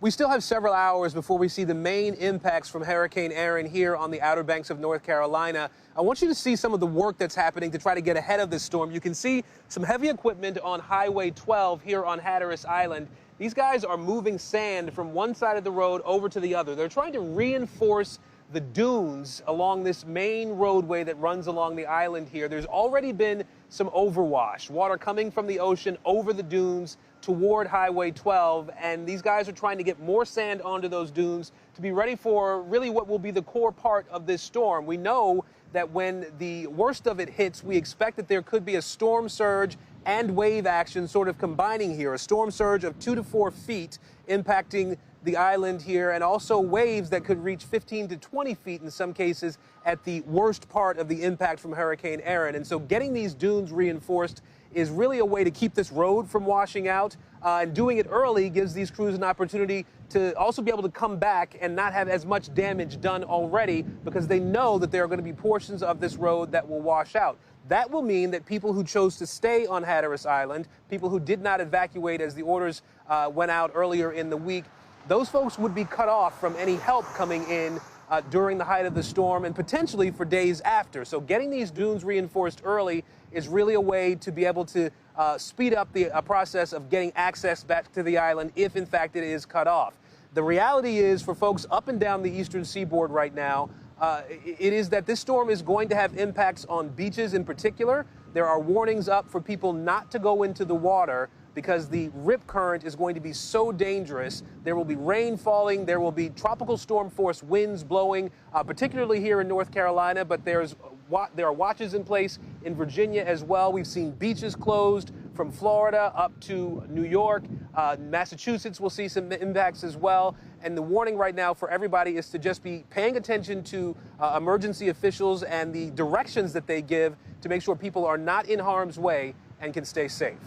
We still have several hours before we see the main impacts from Hurricane Erin here on the Outer Banks of North Carolina. I want you to see some of the work that's happening to try to get ahead of this storm. You can see some heavy equipment on Highway 12 here on Hatteras Island. These guys are moving sand from one side of the road over to the other. They're trying to reinforce the dunes along this main roadway that runs along the island here. There's already been some overwash, water coming from the ocean over the dunes toward Highway 12, and these guys are trying to get more sand onto those dunes to be ready for really what will be the core part of this storm. We know that when the worst of it hits, we expect that there could be a storm surge and wave action sort of combining here, a storm surge of 2 to 4 feet impacting the island here, and also waves that could reach 15 to 20 feet in some cases at the worst part of the impact from Hurricane Erin. And so getting these dunes reinforced is really a way to keep this road from washing out, and doing it early gives these crews an opportunity to also be able to come back and not have as much damage done already, because they know that there are going to be portions of this road that will wash out. That will mean that people who chose to stay on Hatteras Island, people who did not evacuate as the orders went out earlier in the week, those folks would be cut off from any help coming in during the height of the storm and potentially for days after. So getting these dunes reinforced early is really a way to be able to speed up the process of getting access back to the island if, in fact, it is cut off. The reality is, for folks up and down the eastern seaboard right now, it is that this storm is going to have impacts on beaches in particular. There are warnings up for people not to go into the water because the rip current is going to be so dangerous. There will be rain falling, there will be tropical storm force winds blowing, particularly here in North Carolina, but there are watches in place in Virginia as well. We've seen beaches closed from Florida up to New York. Massachusetts will see some impacts as well. And the warning right now for everybody is to just be paying attention to emergency officials and the directions that they give to make sure people are not in harm's way and can stay safe.